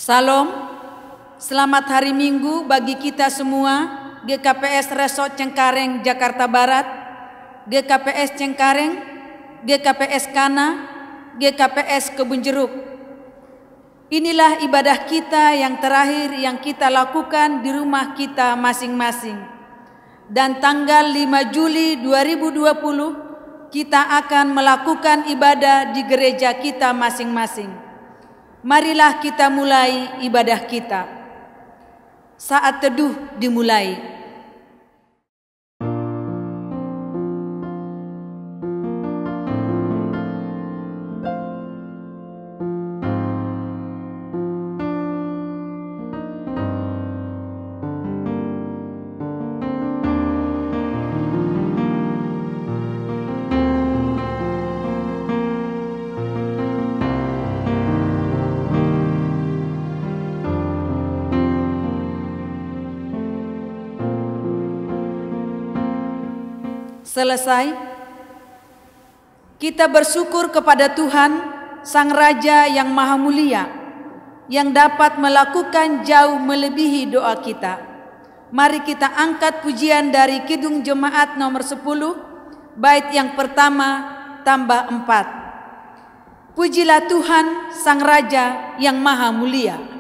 Salam, selamat hari Minggu bagi kita semua GKPS Resort Cengkareng, Jakarta Barat, GKPS Cengkareng, GKPS Kana, GKPS Kebun Jeruk. Inilah ibadah kita yang terakhir yang kita lakukan di rumah kita masing-masing. Dan tanggal 5 Juli 2020 kita akan melakukan ibadah di gereja kita masing-masing. Marilah kita mulai ibadah kita. Saat teduh dimulai. Selesai, kita bersyukur kepada Tuhan, Sang Raja yang Maha Mulia, yang dapat melakukan jauh melebihi doa kita. Mari kita angkat pujian dari Kidung Jemaat nomor 10, bait yang pertama tambah 4. Pujilah Tuhan, Sang Raja yang Maha Mulia.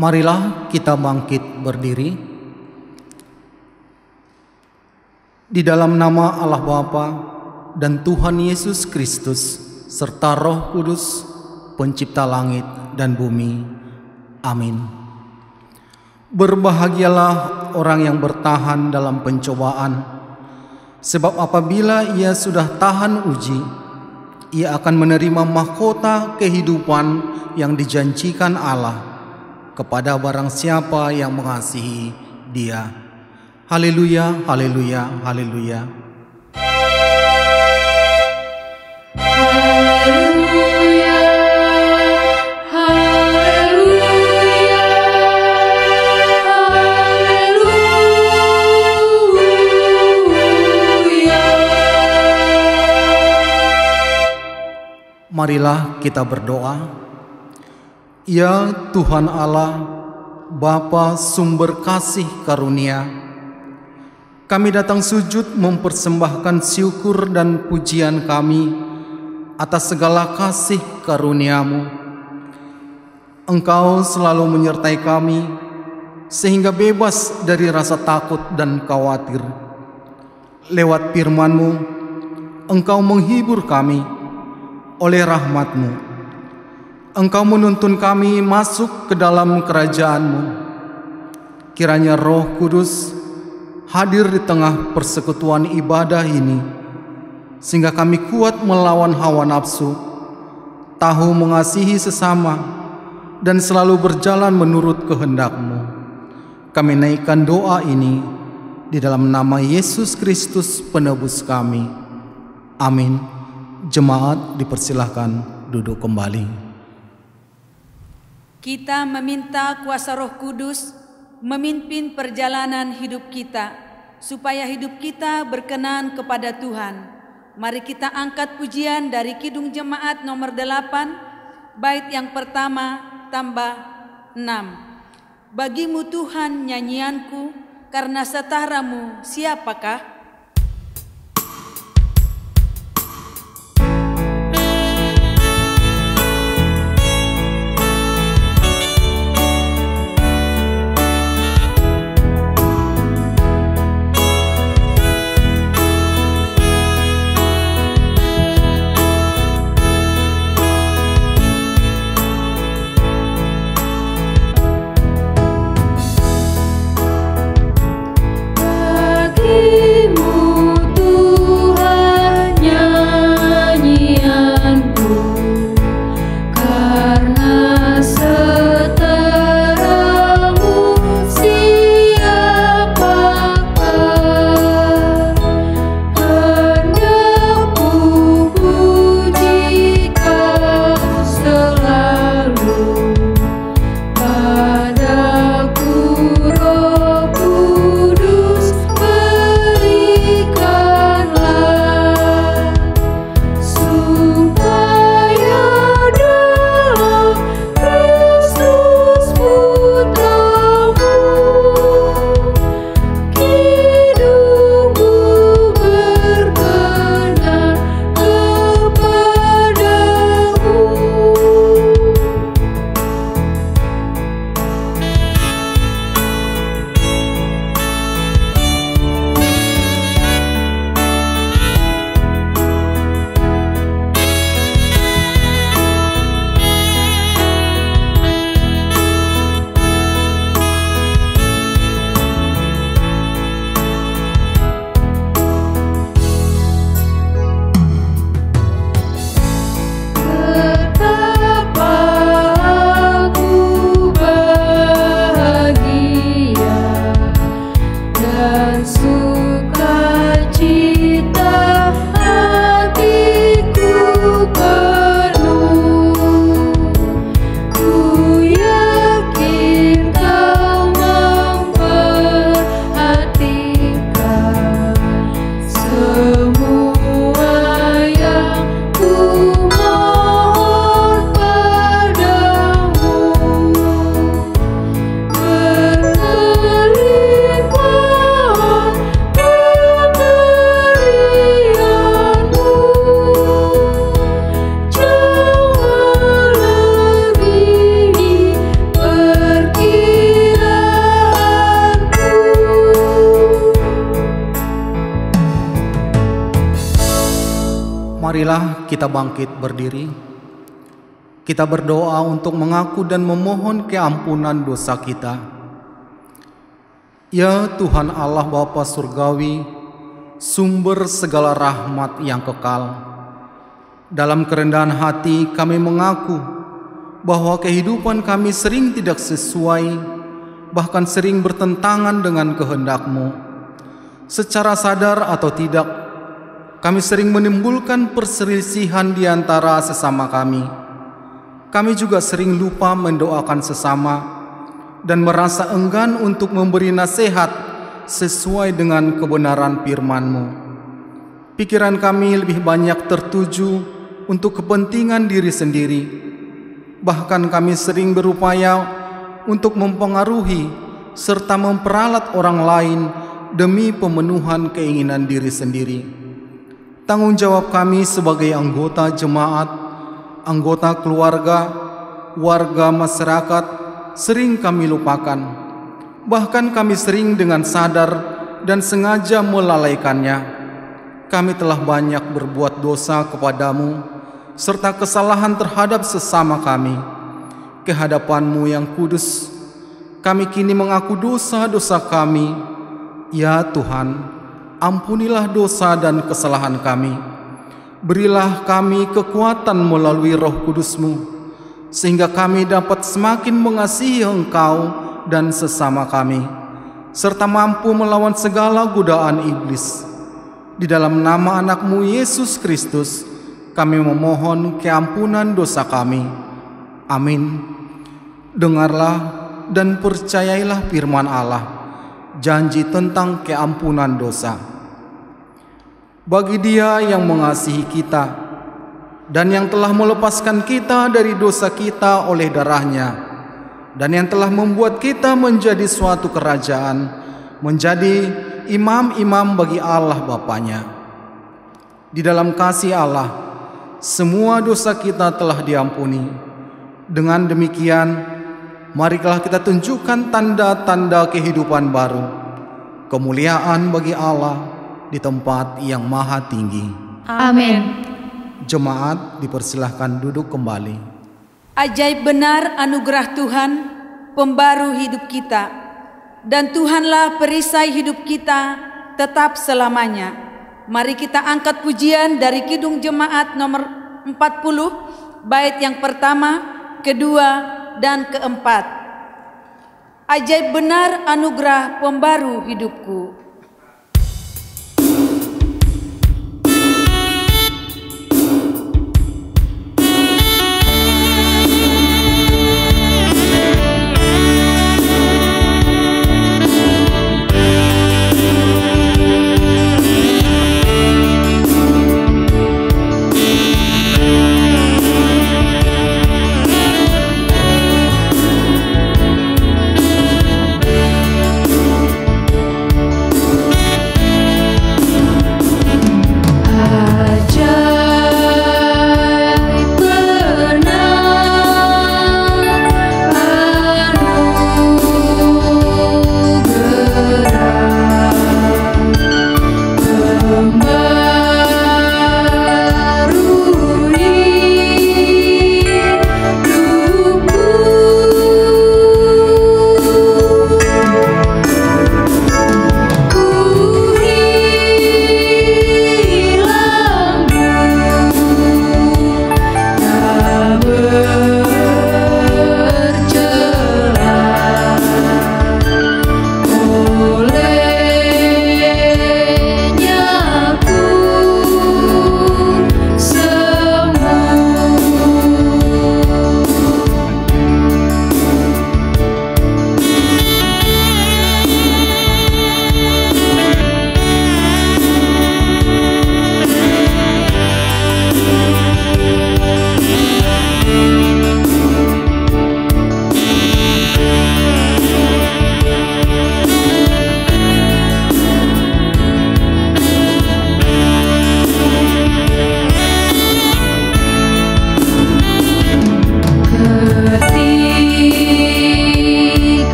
Marilah kita bangkit berdiri. Di dalam nama Allah Bapa dan Tuhan Yesus Kristus serta Roh Kudus, Pencipta langit dan bumi. Amin. Berbahagialah orang yang bertahan dalam pencobaan, sebab apabila ia sudah tahan uji, ia akan menerima mahkota kehidupan yang dijanjikan Allah kepada barang siapa yang mengasihi Dia. Haleluya, haleluya, haleluya. Haleluya, haleluya, haleluya. Marilah kita berdoa. Ya Tuhan Allah, Bapa sumber kasih karunia, kami datang sujud mempersembahkan syukur dan pujian kami atas segala kasih karunia-Mu. Engkau selalu menyertai kami sehingga bebas dari rasa takut dan khawatir. Lewat firman-Mu, Engkau menghibur kami. Oleh rahmat-Mu, Engkau menuntun kami masuk ke dalam kerajaan-Mu. Kiranya Roh Kudus hadir di tengah persekutuan ibadah ini, sehingga kami kuat melawan hawa nafsu, tahu mengasihi sesama, dan selalu berjalan menurut kehendak-Mu. Kami naikkan doa ini di dalam nama Yesus Kristus penebus kami. Amin. Jemaat dipersilahkan duduk kembali. Kita meminta kuasa Roh Kudus memimpin perjalanan hidup kita, supaya hidup kita berkenan kepada Tuhan. Mari kita angkat pujian dari Kidung Jemaat nomor 8, bait yang pertama tambah 6. Bagimu Tuhan nyanyianku, karena setaramu siapakah? Marilah kita bangkit berdiri. Kita berdoa untuk mengaku dan memohon keampunan dosa kita. Ya Tuhan Allah Bapa Surgawi, sumber segala rahmat yang kekal, dalam kerendahan hati kami mengaku bahwa kehidupan kami sering tidak sesuai, bahkan sering bertentangan dengan kehendak-Mu. Secara sadar atau tidak, kami sering menimbulkan perselisihan di antara sesama kami. Kami juga sering lupa mendoakan sesama dan merasa enggan untuk memberi nasihat sesuai dengan kebenaran firman-Mu. Pikiran kami lebih banyak tertuju untuk kepentingan diri sendiri, Bahkan kami sering berupaya untuk mempengaruhi serta memperalat orang lain demi pemenuhan keinginan diri sendiri. Tanggung jawab kami sebagai anggota jemaat, anggota keluarga, warga masyarakat sering kami lupakan. Bahkan kami sering dengan sadar dan sengaja melalaikannya. Kami telah banyak berbuat dosa kepadamu serta kesalahan terhadap sesama kami. Ke hadapan-Mu yang kudus, kami kini mengaku dosa-dosa kami. Ya Tuhan, ampunilah dosa dan kesalahan kami. Berilah kami kekuatan melalui Roh Kudus-Mu, sehingga kami dapat semakin mengasihi Engkau dan sesama kami, serta mampu melawan segala godaan iblis. Di dalam nama anak-Mu Yesus Kristus, kami memohon keampunan dosa kami. Amin. Dengarlah dan percayailah firman Allah, janji tentang keampunan dosa. Bagi Dia yang mengasihi kita dan yang telah melepaskan kita dari dosa kita oleh darah-Nya, dan yang telah membuat kita menjadi suatu kerajaan, menjadi imam-imam bagi Allah Bapa-Nya. Di dalam kasih Allah, semua dosa kita telah diampuni. Dengan demikian, marilah kita tunjukkan tanda-tanda kehidupan baru, kemuliaan bagi Allah di tempat yang maha tinggi. Amin. Jemaat dipersilahkan duduk kembali. Ajaib benar anugerah Tuhan, pembaru hidup kita, dan Tuhanlah perisai hidup kita tetap selamanya. Mari kita angkat pujian dari Kidung Jemaat nomor 40, bait yang pertama, kedua, dan keempat. Ajaib benar anugerah pembaru hidupku.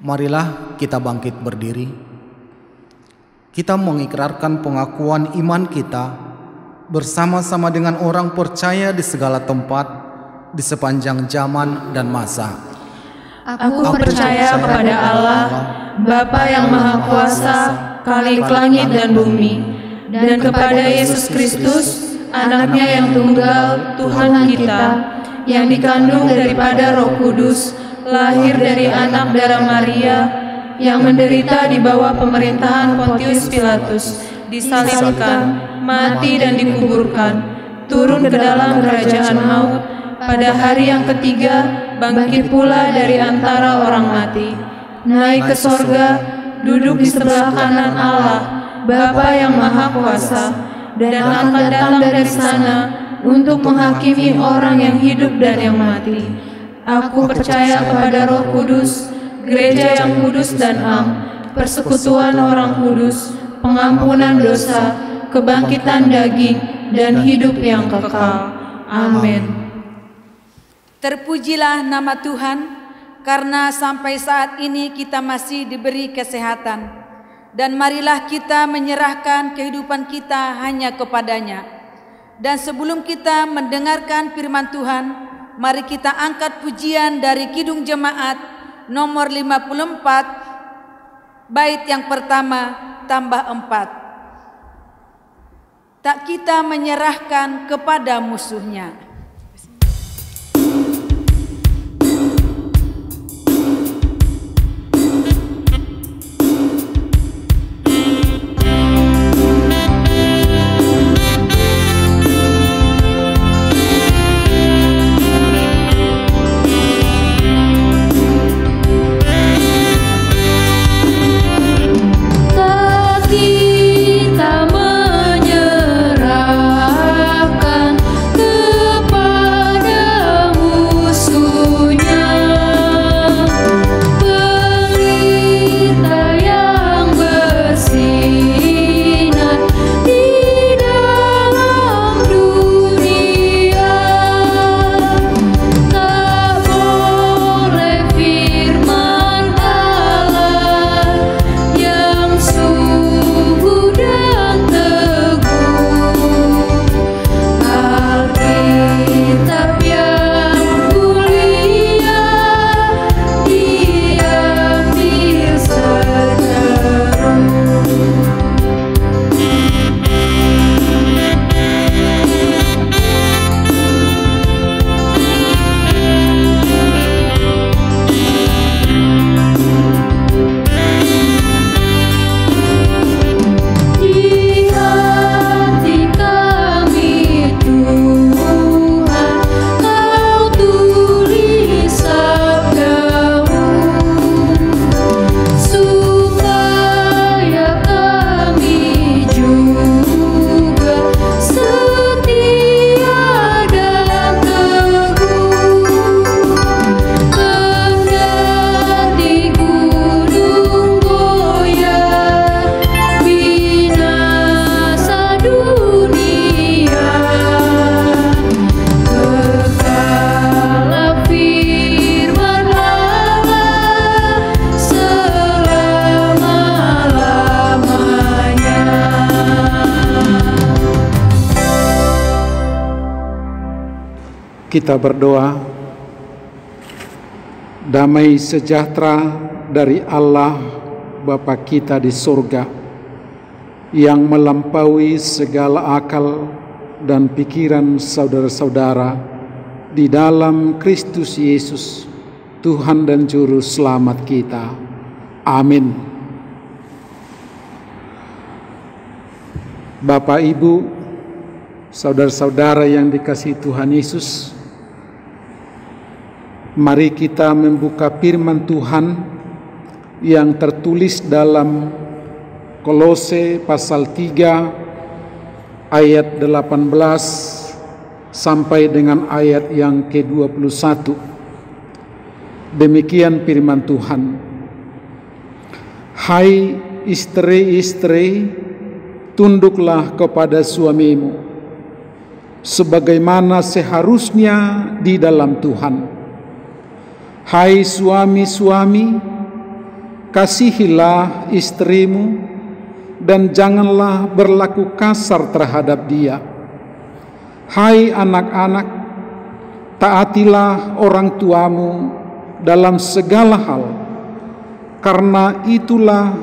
Marilah kita bangkit berdiri. Kita mengikrarkan pengakuan iman kita bersama-sama dengan orang percaya di segala tempat, di sepanjang zaman dan masa. Aku percaya kepada Allah, Bapa yang Maha Kuasa, Khalik langit dan bumi, dan kepada Yesus Kristus, Anaknya yang tunggal, Tuhan kita, yang dikandung daripada Roh Kudus, lahir dari anak darah Maria, yang menderita di bawah pemerintahan Pontius Pilatus, disalibkan, mati dan dikuburkan, turun ke dalam kerajaan maut, pada hari yang ketiga bangkit pula dari antara orang mati, naik ke sorga, duduk di sebelah kanan Allah, Bapa yang Maha Kuasa, dan akan datang dari sana untuk menghakimi orang yang hidup dan yang mati. Aku percaya kepada Roh Kudus, gereja yang kudus dan am, persekutuan orang kudus, pengampunan dosa, kebangkitan daging, dan hidup yang kekal. Amin. Terpujilah nama Tuhan, karena sampai saat ini kita masih diberi kesehatan. Dan marilah kita menyerahkan kehidupan kita hanya kepadanya. Dan sebelum kita mendengarkan firman Tuhan, mari kita angkat pujian dari Kidung Jemaat nomor 54, bait yang pertama tambah 4. Tak kita menyerahkan kepada musuhnya. Kita berdoa. Damai sejahtera dari Allah Bapa kita di surga, yang melampaui segala akal dan pikiran saudara-saudara, di dalam Kristus Yesus, Tuhan dan Juru Selamat kita. Amin. Bapak, Ibu, saudara-saudara yang dikasihi Tuhan Yesus, mari kita membuka firman Tuhan yang tertulis dalam Kolose pasal 3 ayat 18 sampai dengan ayat yang ke-21. Demikian firman Tuhan. Hai istri-istri, tunduklah kepada suamimu, sebagaimana seharusnya di dalam Tuhan. Hai suami-suami, kasihilah istrimu dan janganlah berlaku kasar terhadap dia. Hai anak-anak, taatilah orang tuamu dalam segala hal, karena itulah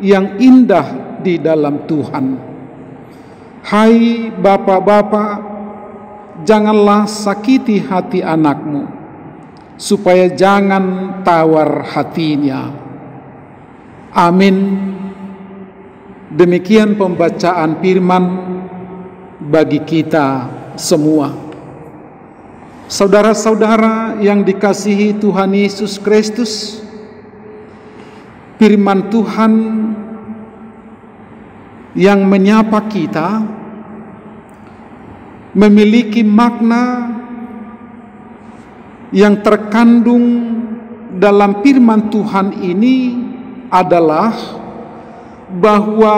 yang indah di dalam Tuhan. Hai bapak-bapak, janganlah sakiti hati anakmu, supaya jangan tawar hatinya. Amin. Demikian pembacaan firman bagi kita semua. Saudara-saudara yang dikasihi Tuhan Yesus Kristus, firman Tuhan yang menyapa kita memiliki makna yang terkandung dalam firman Tuhan ini adalah bahwa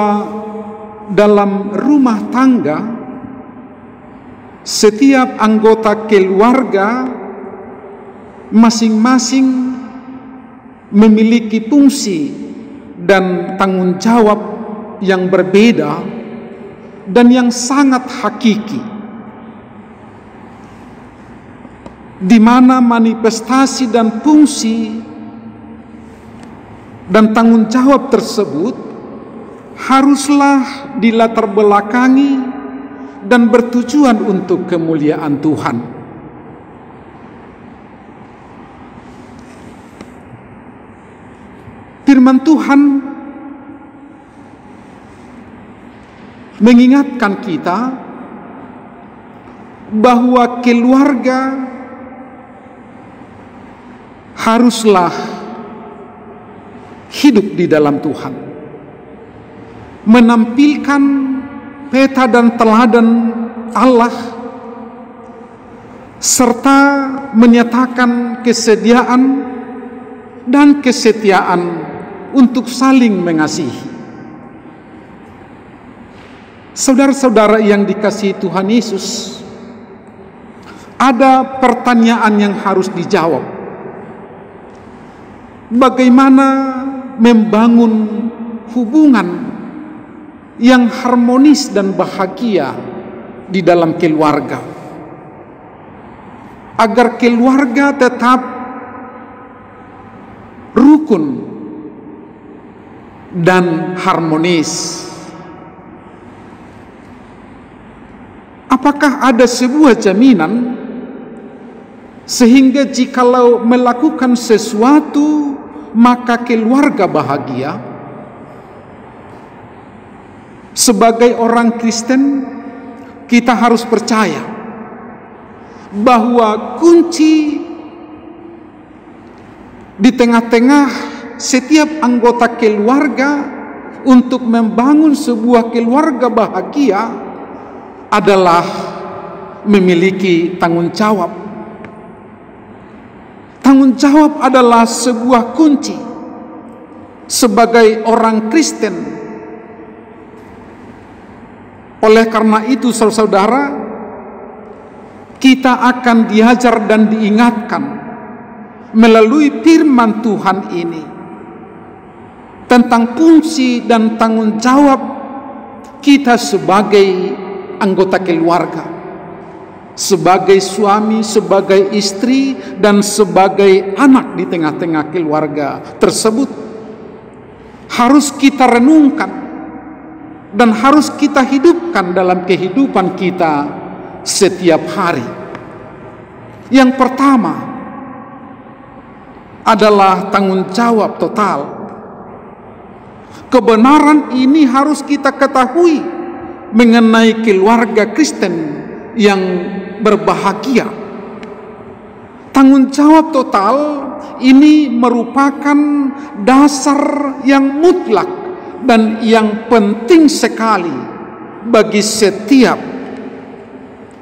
dalam rumah tangga setiap anggota keluarga masing-masing memiliki fungsi dan tanggung jawab yang berbeda dan yang sangat hakiki, di mana manifestasi dan fungsi dan tanggung jawab tersebut haruslah dilatar belakangi dan bertujuan untuk kemuliaan Tuhan. Firman Tuhan mengingatkan kita bahwa keluarga haruslah hidup di dalam Tuhan, menampilkan peta dan teladan Allah, serta menyatakan kesediaan dan kesetiaan untuk saling mengasihi. Saudara-saudara yang dikasihi Tuhan Yesus, ada pertanyaan yang harus dijawab. Bagaimana membangun hubungan yang harmonis dan bahagia di dalam keluarga, agar keluarga tetap rukun dan harmonis? Apakah ada sebuah jaminan sehingga jikalau melakukan sesuatu maka keluarga bahagia? Sebagai orang Kristen, kita harus percaya bahwa kunci di tengah-tengah setiap anggota keluarga untuk membangun sebuah keluarga bahagia adalah memiliki tanggung jawab. Tanggung jawab adalah sebuah kunci sebagai orang Kristen. Oleh karena itu, saudara-saudara, kita akan diajar dan diingatkan melalui firman Tuhan ini tentang fungsi dan tanggung jawab kita sebagai anggota keluarga, sebagai suami, sebagai istri, dan sebagai anak di tengah-tengah keluarga tersebut. Harus kita renungkan dan harus kita hidupkan dalam kehidupan kita setiap hari. Yang pertama adalah tanggung jawab total. Kebenaran ini harus kita ketahui mengenai keluarga Kristen yang berbahagia. Tanggung jawab total ini merupakan dasar yang mutlak dan yang penting sekali bagi setiap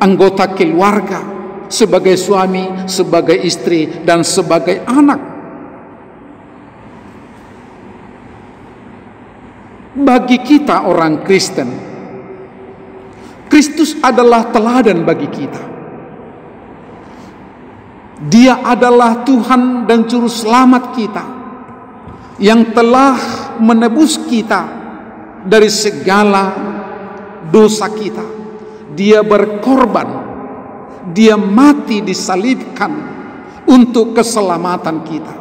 anggota keluarga, sebagai suami, sebagai istri, dan sebagai anak. Bagi kita orang Kristen, Kristus adalah teladan bagi kita. Dia adalah Tuhan dan Juru Selamat kita. yang telah menebus kita dari segala dosa kita. Dia berkorban, dia mati disalibkan untuk keselamatan kita.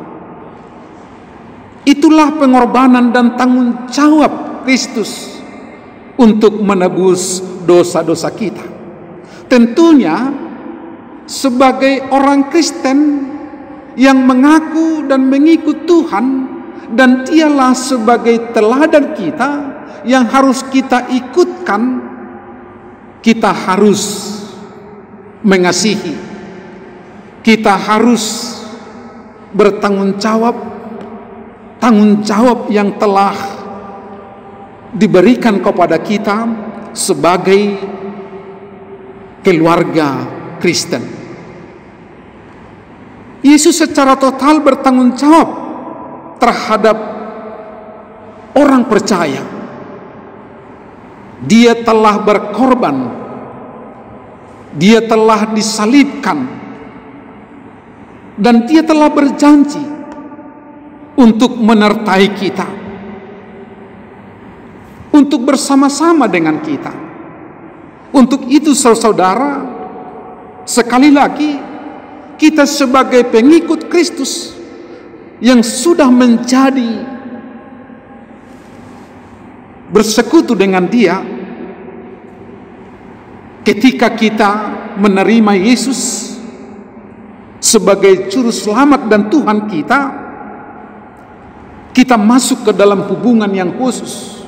Itulah pengorbanan dan tanggung jawab Kristus untuk menebus dosa-dosa kita. Tentunya sebagai orang Kristen yang mengaku dan mengikut Tuhan, dan dialah sebagai teladan kita yang harus kita ikutkan, kita harus mengasihi, kita harus bertanggung jawab, tanggung jawab yang telah diberikan kepada kita sebagai keluarga Kristen. Yesus secara total bertanggung jawab terhadap orang percaya. Dia telah berkorban, dia telah disalibkan, dan dia telah berjanji untuk menyertai kita, untuk bersama-sama dengan kita. Untuk itu saudara, sekali lagi kita sebagai pengikut Kristus yang sudah menjadi bersekutu dengan Dia, ketika kita menerima Yesus sebagai juru selamat dan Tuhan kita, kita masuk ke dalam hubungan yang khusus,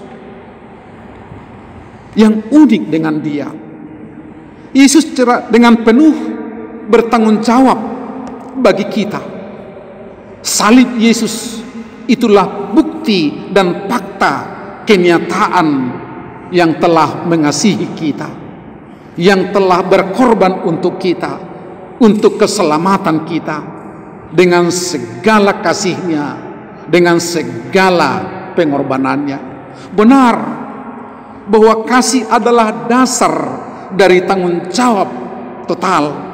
yang unik dengan Dia. Yesus dengan penuh bertanggung jawab bagi kita. Salib Yesus itulah bukti dan fakta kenyataan yang telah mengasihi kita, yang telah berkorban untuk kita, untuk keselamatan kita, dengan segala kasih-Nya, dengan segala pengorbanannya. Benar bahwa kasih adalah dasar dari tanggung jawab total.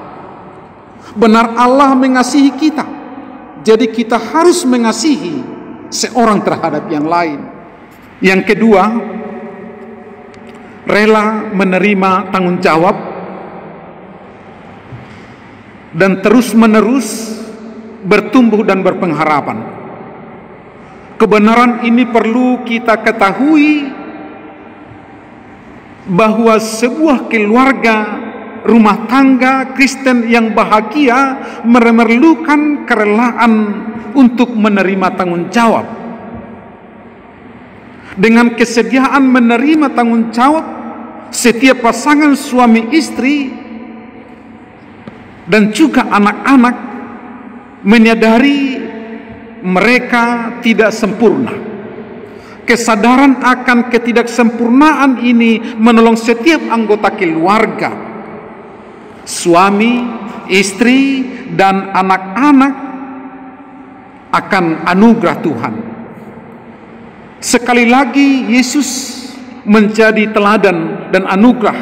Benar Allah mengasihi kita, jadi kita harus mengasihi seorang terhadap yang lain. Yang kedua, rela menerima tanggung jawab dan terus-menerus bertumbuh dan berpengharapan. Kebenaran ini perlu kita ketahui, bahwa sebuah keluarga rumah tangga Kristen yang bahagia memerlukan kerelaan untuk menerima tanggung jawab. Dengan kesediaan menerima tanggung jawab, setiap pasangan suami istri dan juga anak-anak menyadari mereka tidak sempurna. Kesadaran akan ketidaksempurnaan ini menolong setiap anggota keluarga, suami, istri, dan anak-anak akan anugerah Tuhan. Sekali lagi Yesus menjadi teladan dan anugerah,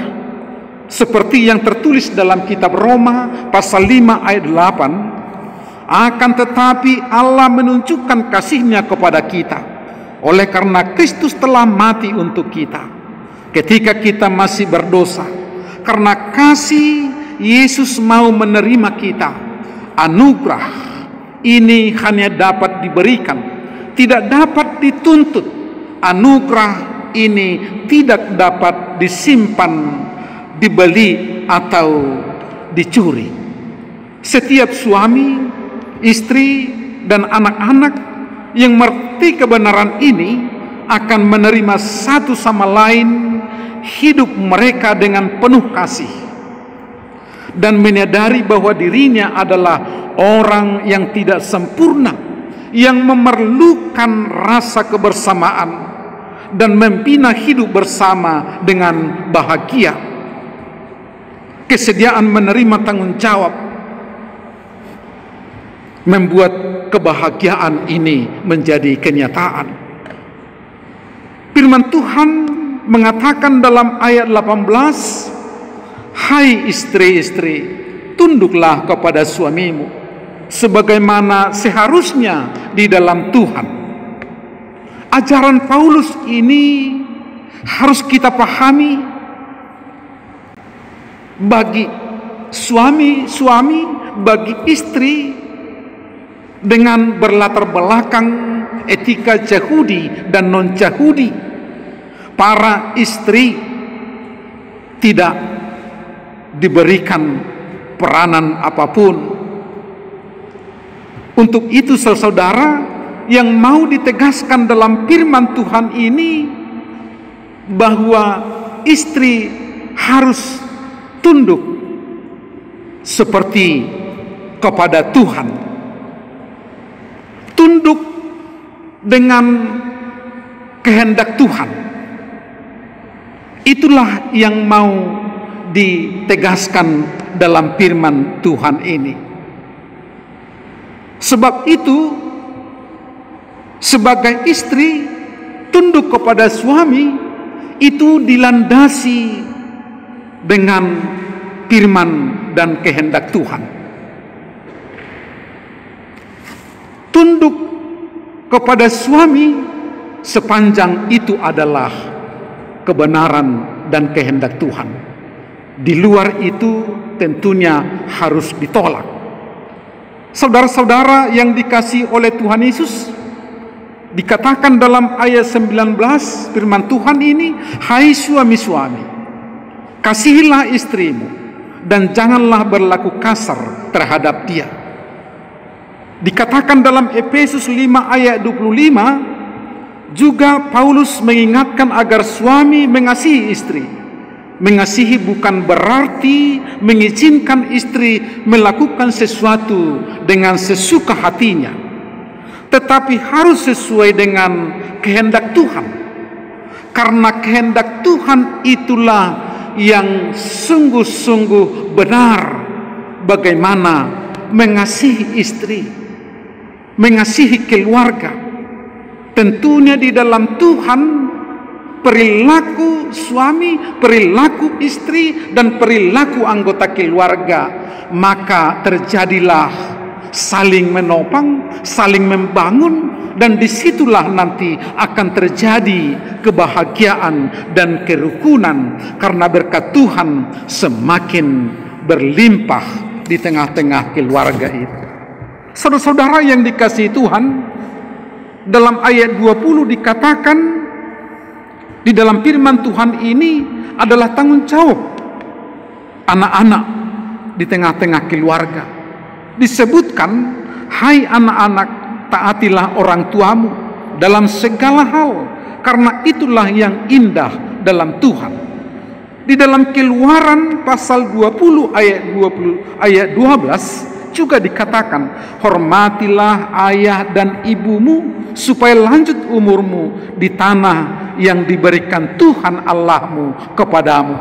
seperti yang tertulis dalam kitab Roma pasal 5 ayat 8. Akan tetapi Allah menunjukkan kasih-Nya kepada kita oleh karena Kristus telah mati untuk kita ketika kita masih berdosa. Karena kasih, Yesus mau menerima kita. Anugerah ini hanya dapat diberikan, tidak dapat dituntut. Anugerah ini tidak dapat disimpan, dibeli, atau dicuri. Setiap suami, istri, dan anak-anak yang mengerti kebenaran ini akan menerima satu sama lain hidup mereka dengan penuh kasih, dan menyadari bahwa dirinya adalah orang yang tidak sempurna, yang memerlukan rasa kebersamaan dan membina hidup bersama dengan bahagia. Kesediaan menerima tanggung jawab membuat kebahagiaan ini menjadi kenyataan. Firman Tuhan mengatakan dalam ayat 18, "Hai istri-istri, tunduklah kepada suamimu sebagaimana seharusnya di dalam Tuhan." ajaran Paulus ini harus kita pahami bagi suami, bagi istri dengan berlatar belakang etika Yahudi dan non-Yahudi. Para istri tidak diberikan peranan apapun. Untuk itu saudara, yang mau ditegaskan dalam firman Tuhan ini bahwa istri harus tunduk seperti kepada Tuhan, tunduk dengan kehendak Tuhan. Itulah yang mau ditegaskan dalam firman Tuhan ini. Sebab itu, sebagai istri tunduk kepada suami itu dilandasi dengan firman dan kehendak Tuhan. Tunduk kepada suami sepanjang itu adalah kebenaran dan kehendak Tuhan. Di luar itu tentunya harus ditolak. Saudara-saudara yang dikasihi oleh Tuhan Yesus, dikatakan dalam ayat 19 firman Tuhan ini, hai suami-suami, kasihilah istrimu dan janganlah berlaku kasar terhadap dia. Dikatakan dalam Efesus 5 ayat 25 juga Paulus mengingatkan agar suami mengasihi istri. Mengasihi bukan berarti mengizinkan istri melakukan sesuatu dengan sesuka hatinya, tetapi harus sesuai dengan kehendak Tuhan. Karena kehendak Tuhan itulah yang sungguh-sungguh benar bagaimana mengasihi istri, mengasihi keluarga. Tentunya di dalam Tuhan, perilaku suami, perilaku istri, dan perilaku anggota keluarga, maka terjadilah saling menopang, saling membangun, dan disitulah nanti akan terjadi kebahagiaan dan kerukunan, karena berkat Tuhan semakin berlimpah di tengah-tengah keluarga itu. Saudara-saudara yang dikasihi Tuhan, dalam ayat 20 dikatakan, di dalam firman Tuhan ini adalah tanggung jawab anak-anak di tengah-tengah keluarga. Disebutkan, hai anak-anak, taatilah orang tuamu dalam segala hal, karena itulah yang indah dalam Tuhan. Di dalam Keluaran pasal 20 ayat 12 juga dikatakan, hormatilah ayah dan ibumu supaya lanjut umurmu di tanah yang diberikan Tuhan Allahmu kepadamu.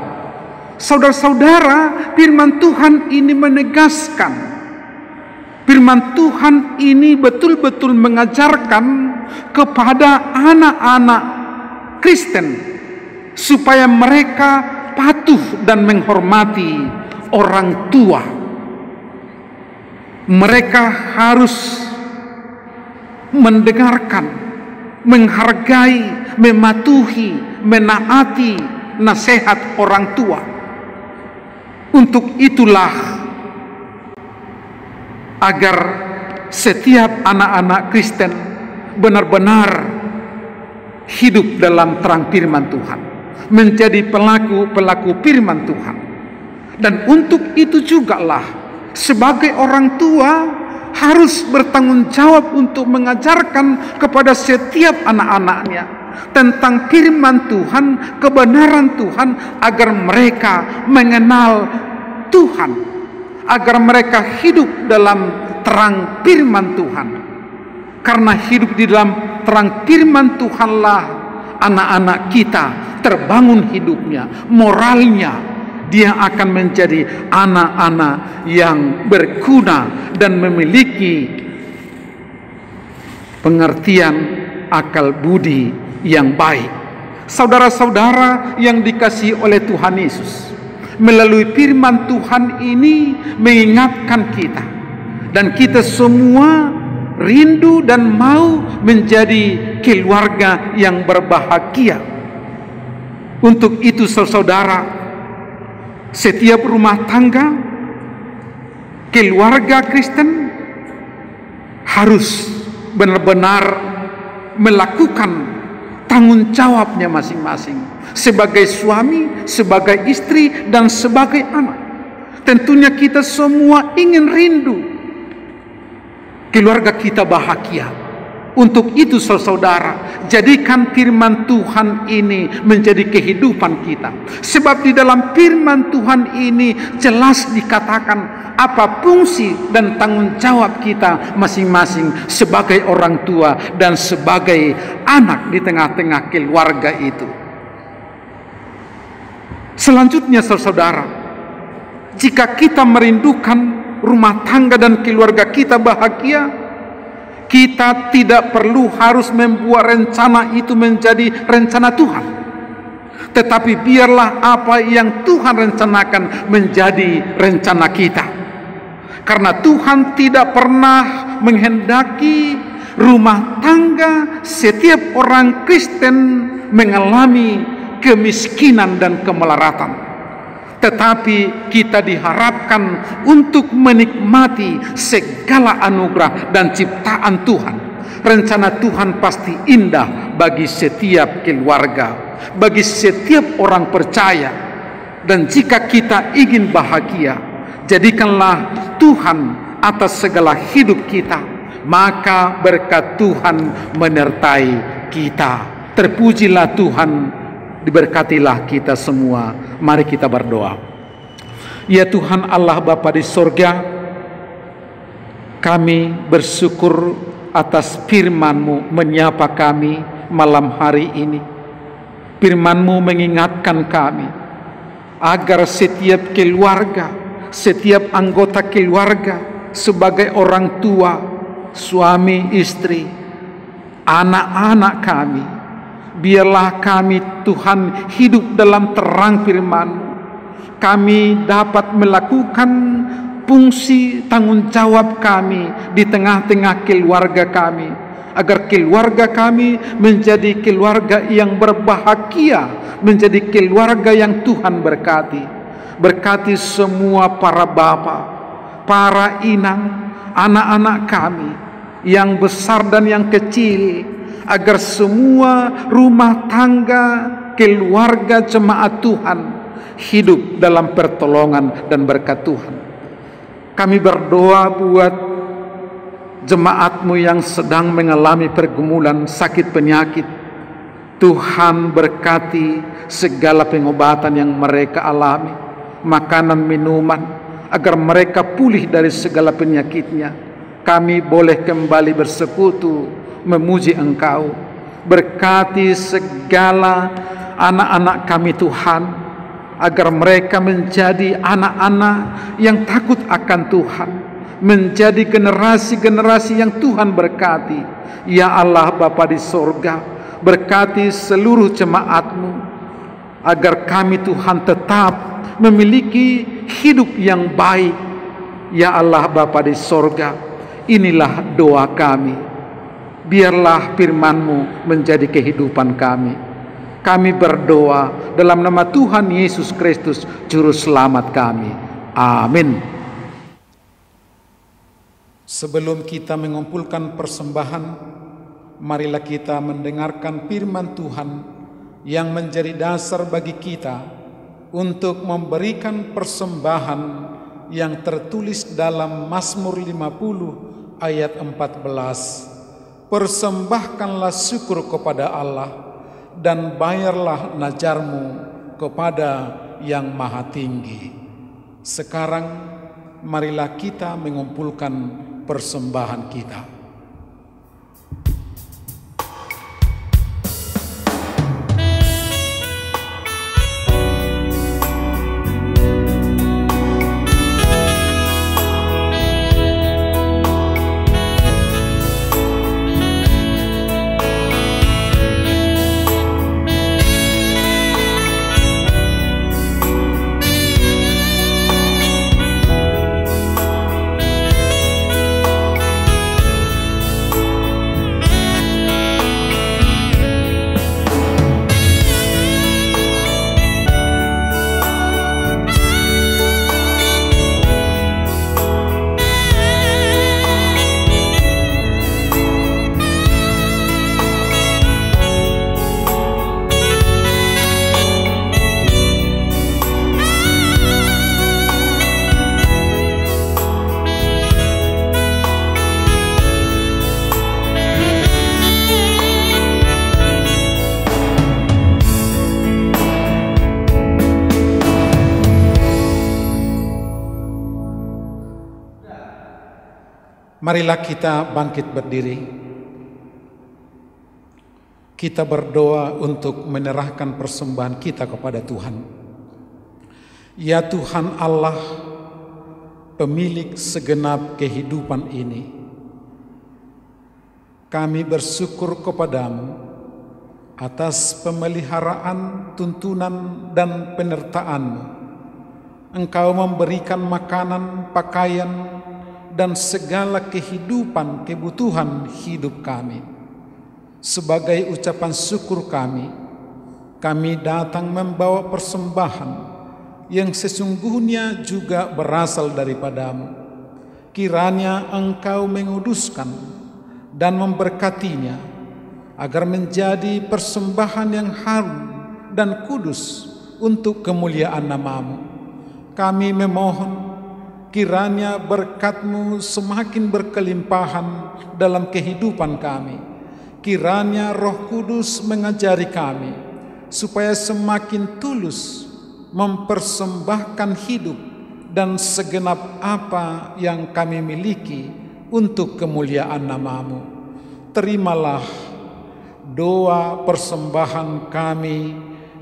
Saudara-saudara, firman Tuhan ini menegaskan, firman Tuhan ini betul-betul mengajarkan kepada anak-anak Kristen supaya mereka patuh dan menghormati orang tua. Mereka harus mendengarkan, menghargai, mematuhi, menaati nasihat orang tua. Untuk itulah agar setiap anak-anak Kristen benar-benar hidup dalam terang firman Tuhan, menjadi pelaku-pelaku firman Tuhan. Dan untuk itu jugalah sebagai orang tua harus bertanggung jawab untuk mengajarkan kepada setiap anak-anaknya tentang firman Tuhan, kebenaran Tuhan, agar mereka mengenal Tuhan, agar mereka hidup dalam terang firman Tuhan. Karena hidup di dalam terang firman Tuhanlah anak-anak kita terbangun hidupnya, moralnya. Dia akan menjadi anak-anak yang berguna dan memiliki pengertian akal budi yang baik. Saudara-saudara yang dikasihi oleh Tuhan Yesus, melalui firman Tuhan ini mengingatkan kita, dan kita semua rindu dan mau menjadi keluarga yang berbahagia. Untuk itu saudara, setiap rumah tangga, keluarga Kristen harus benar-benar melakukan tanggung jawabnya masing-masing. Sebagai suami, sebagai istri, dan sebagai anak. Tentunya kita semua ingin rindu keluarga kita bahagia. Untuk itu saudara, jadikan firman Tuhan ini menjadi kehidupan kita. Sebab di dalam firman Tuhan ini jelas dikatakan apa fungsi dan tanggung jawab kita masing-masing sebagai orang tua dan sebagai anak di tengah-tengah keluarga itu. Selanjutnya saudara, jika kita merindukan rumah tangga dan keluarga kita bahagia, kita tidak perlu harus membuat rencana itu menjadi rencana Tuhan. Tetapi biarlah apa yang Tuhan rencanakan menjadi rencana kita. Karena Tuhan tidak pernah menghendaki rumah tangga setiap orang Kristen mengalami kemiskinan dan kemelaratan. Tetapi kita diharapkan untuk menikmati segala anugerah dan ciptaan Tuhan. Rencana Tuhan pasti indah bagi setiap keluarga, bagi setiap orang percaya. Dan jika kita ingin bahagia, jadikanlah Tuhan atas segala hidup kita, maka berkat Tuhan menyertai kita. Terpujilah Tuhan, diberkatilah kita semua. Mari kita berdoa. Ya Tuhan Allah Bapa di sorga, kami bersyukur atas firman-Mu menyapa kami malam hari ini. Firman-Mu mengingatkan kami agar setiap keluarga, setiap anggota keluarga sebagai orang tua, suami, istri, anak-anak kami, biarlah kami Tuhan hidup dalam terang firman-Mu. Kami dapat melakukan fungsi tanggung jawab kami di tengah-tengah keluarga kami, agar keluarga kami menjadi keluarga yang berbahagia, menjadi keluarga yang Tuhan berkati. Berkati semua para bapa, para inang, anak-anak kami yang besar dan yang kecil, agar semua rumah tangga, keluarga jemaat Tuhan hidup dalam pertolongan dan berkat Tuhan. Kami berdoa buat jemaat-Mu yang sedang mengalami pergumulan sakit penyakit. Tuhan berkati segala pengobatan yang mereka alami, makanan, minuman, agar mereka pulih dari segala penyakitnya. Kami boleh kembali bersekutu memuji Engkau. Berkati segala anak-anak kami Tuhan, agar mereka menjadi anak-anak yang takut akan Tuhan, menjadi generasi-generasi yang Tuhan berkati. Ya Allah Bapa di sorga, berkati seluruh jemaat-Mu, agar kami Tuhan tetap memiliki hidup yang baik. Ya Allah Bapa di sorga, inilah doa kami. Biarlah firman-Mu menjadi kehidupan kami. Kami berdoa dalam nama Tuhan Yesus Kristus, Juru Selamat kami. Amin. Sebelum kita mengumpulkan persembahan, marilah kita mendengarkan firman Tuhan yang menjadi dasar bagi kita untuk memberikan persembahan yang tertulis dalam Mazmur 50 ayat 14. Persembahkanlah syukur kepada Allah dan bayarlah najarmu kepada Yang Maha Tinggi. Sekarang marilah kita mengumpulkan persembahan kita. Marilah kita bangkit berdiri. Kita berdoa untuk menyerahkan persembahan kita kepada Tuhan. Ya Tuhan Allah, pemilik segenap kehidupan ini, kami bersyukur kepadamu atas pemeliharaan, tuntunan, dan penyertaan-Mu. Engkau memberikan makanan, pakaian, dan segala kehidupan kebutuhan hidup kami. Sebagai ucapan syukur kami datang membawa persembahan yang sesungguhnya juga berasal daripadamu. Kiranya Engkau menguduskan dan memberkatinya, agar menjadi persembahan yang harum dan kudus untuk kemuliaan nama-Mu. Kami memohon kiranya berkat-Mu semakin berkelimpahan dalam kehidupan kami. Kiranya Roh Kudus mengajari kami supaya semakin tulus mempersembahkan hidup dan segenap apa yang kami miliki untuk kemuliaan nama-Mu. Terimalah doa persembahan kami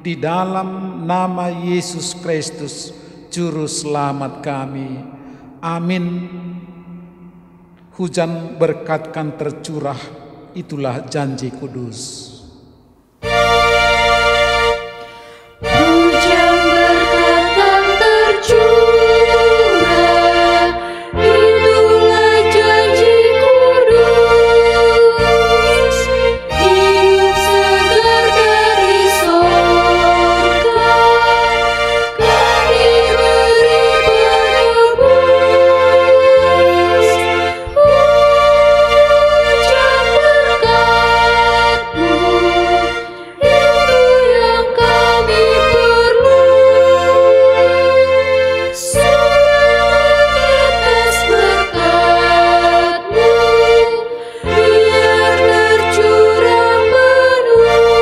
di dalam nama Yesus Kristus, Juru Selamat kami. Amin. Hujan berkat kan tercurah, itulah janji kudus. Hujan berkat kan tercurah, itulah janji kudus. Hidup segar dari sorga, kami beri penebus. Hujan berkat-Mu, itu yang kami perlu. Semetetes berkat-Mu, biar tercurah penuh.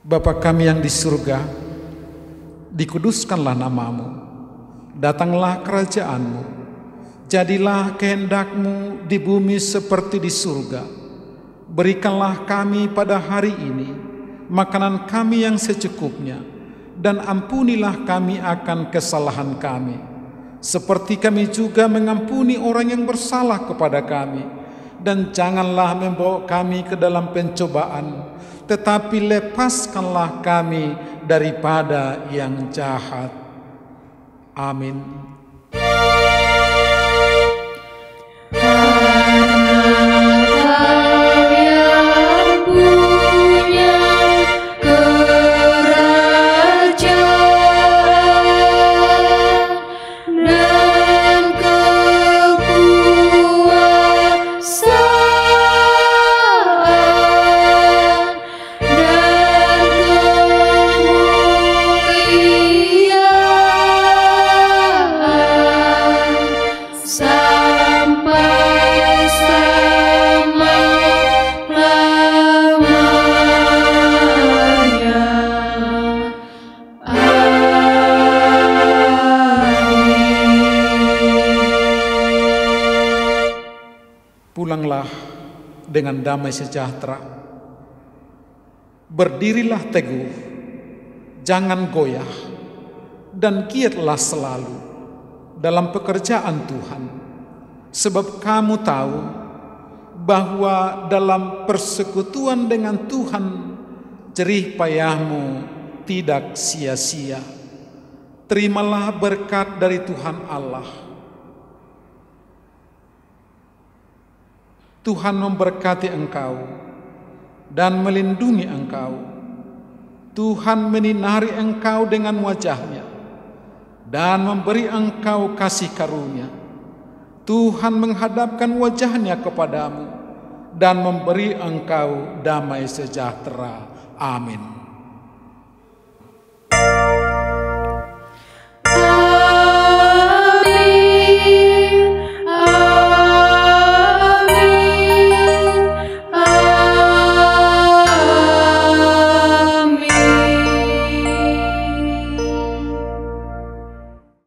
Bapa kami yang di surga, dikuduskanlah nama-Mu, datanglah kerajaan-Mu, jadilah kehendak-Mu di bumi seperti di surga. Berikanlah kami pada hari ini makanan kami yang secukupnya, dan ampunilah kami akan kesalahan kami, seperti kami juga mengampuni orang yang bersalah kepada kami. Dan janganlah membawa kami ke dalam pencobaan, tetapi lepaskanlah kami daripada yang jahat. Amin. Kau yang punya kerajaan dan kekuasaan dan kemuliaan sampai selama-lamanya. Amin. Pulanglah dengan damai sejahtera. Berdirilah teguh, jangan goyah, dan giatlah selalu dalam pekerjaan Tuhan. Sebab kamu tahu bahwa dalam persekutuan dengan Tuhan, jerih payahmu tidak sia-sia. Terimalah berkat dari Tuhan Allah. Tuhan memberkati engkau dan melindungi engkau. Tuhan menyinari engkau dengan wajah-Nya dan memberi engkau kasih karunia. Tuhan menghadapkan wajah-Nya kepadamu dan memberi engkau damai sejahtera. Amin.